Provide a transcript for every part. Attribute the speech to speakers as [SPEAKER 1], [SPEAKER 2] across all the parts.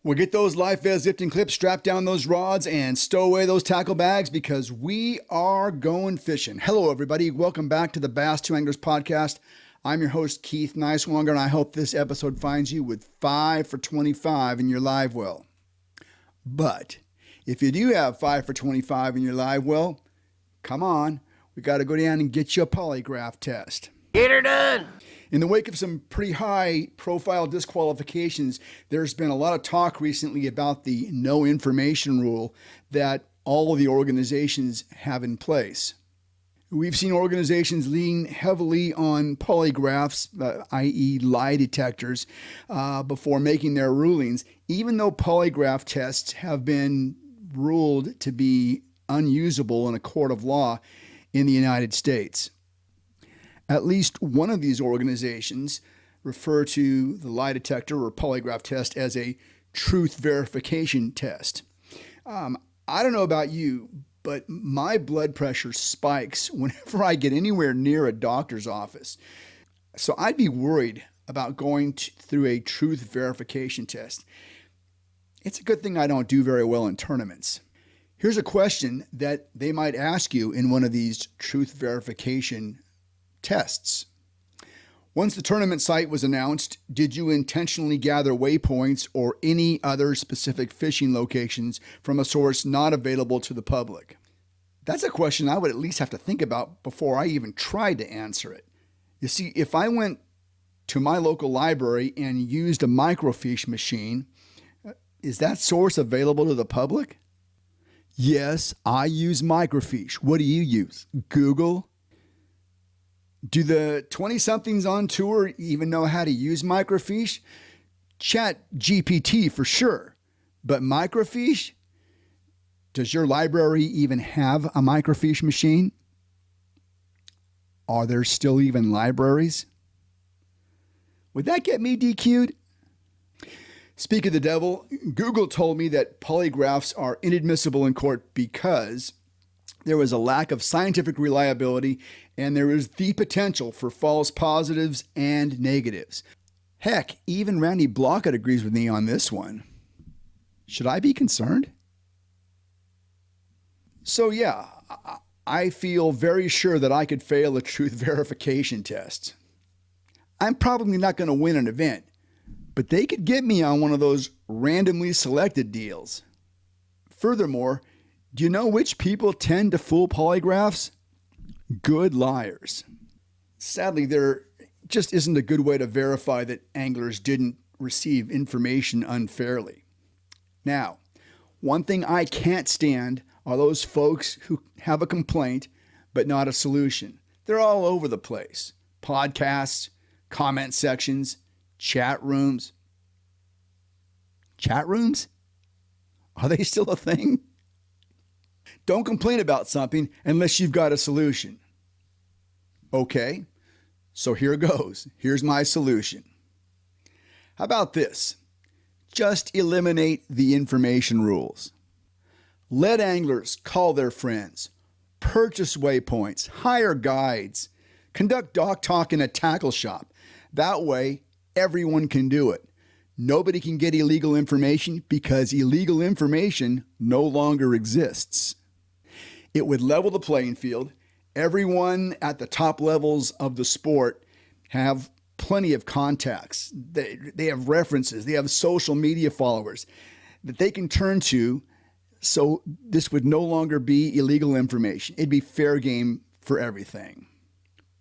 [SPEAKER 1] Well, get those life vest zipped and clips, strap down those rods, and stow away those tackle bags because we are going fishing. Hello, everybody. Welcome back to the Bass 2 Anglers podcast. I'm your host, Keith Nicewanger, and I hope this episode finds you with 5 for 25 in your live well. But if you do have 5 for 25 in your live well, come on. We got to go down and get you a polygraph test.
[SPEAKER 2] Get her done.
[SPEAKER 1] In the wake of some pretty high-profile disqualifications, there's been a lot of talk recently about the no information rule that all of the organizations have in place. We've seen organizations lean heavily on polygraphs, i.e. lie detectors, before making their rulings, even though polygraph tests have been ruled to be unusable in a court of law in the United States. At least one of these organizations refer to the lie detector or polygraph test as a truth verification test. I don't know about you, but my blood pressure spikes whenever I get anywhere near a doctor's office. So I'd be worried about going through a truth verification test. It's a good thing I don't do very well in tournaments. Here's a question that they might ask you in one of these truth verification tests. Once the tournament site was announced, did you intentionally gather waypoints or any other specific fishing locations from a source not available to the public? That's a question I would at least have to think about before I even tried to answer it. You see, if I went to my local library and used a microfiche machine, is that source available to the public? Yes, I use microfiche. What do you use? Google? Do the 20-somethings on tour even know how to use microfiche? Chat GPT for sure. But microfiche? Does your library even have a microfiche machine? Are there still even libraries? Would that get me DQ'd? Speak of the devil, Google told me that polygraphs are inadmissible in court because there was a lack of scientific reliability and there is the potential for false positives and negatives. Heck, even Randy Blockett agrees with me on this one. Should I be concerned? So yeah, I feel very sure that I could fail a truth verification test. I'm probably not going to win an event, but they could get me on one of those randomly selected deals. Furthermore, do you know which people tend to fool polygraphs? Good liars. Sadly, there just isn't a good way to verify that anglers didn't receive information unfairly. Now, one thing I can't stand are those folks who have a complaint but not a solution. They're all over the place. Podcasts, comment sections, chat rooms. Chat rooms? Are they still a thing? Don't complain about something unless you've got a solution. Okay, so here goes. Here's my solution. How about this? Just eliminate the information rules. Let anglers call their friends, purchase waypoints, hire guides, conduct dock talk in a tackle shop. That way, everyone can do it. Nobody can get illegal information because illegal information no longer exists. It would level the playing field. Everyone at the top levels of the sport have plenty of contacts. They have references. They have social media followers that they can turn to. So this would no longer be illegal information. It'd be fair game for everything.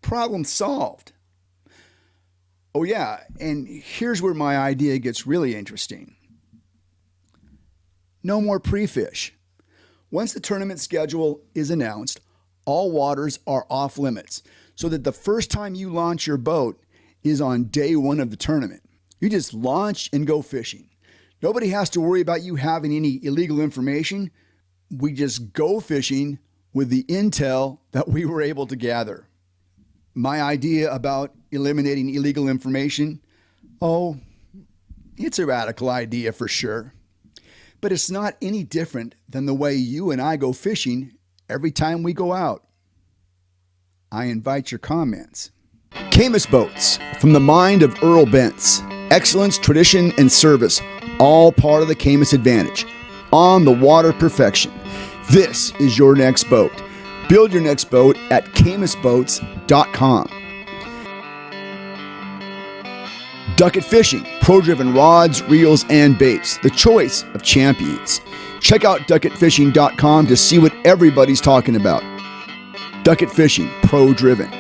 [SPEAKER 1] Problem solved. Oh yeah, and here's where my idea gets really interesting. No more pre-fish. Once the tournament schedule is announced, all waters are off limits, so that the first time you launch your boat is on day one of the tournament. You just launch and go fishing. Nobody has to worry about you having any illegal information. We just go fishing with the intel that we were able to gather. My idea about eliminating illegal information, it's a radical idea for sure. But it's not any different than the way you and I go fishing every time we go out. I invite your comments. Camus Boats, from the mind of Earl Bentz. Excellence, tradition, and service, all part of the Caymas Advantage. On the water perfection. This is your next boat. Build your next boat at CaymasBoats.com. Ducket Fishing, pro-driven rods, reels, and baits. The choice of champions. Check out ducketfishing.com to see what everybody's talking about. Ducket Fishing, pro-driven.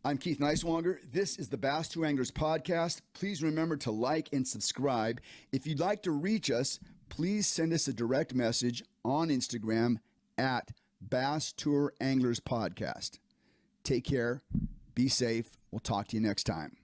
[SPEAKER 1] I'm Keith Neiswanger. This is the Bass 2 Anglers podcast. Please remember to like and subscribe. If you'd like to reach us, please send us a direct message on Instagram at Bass Tour Anglers Podcast. Take care. Be safe. We'll talk to you next time.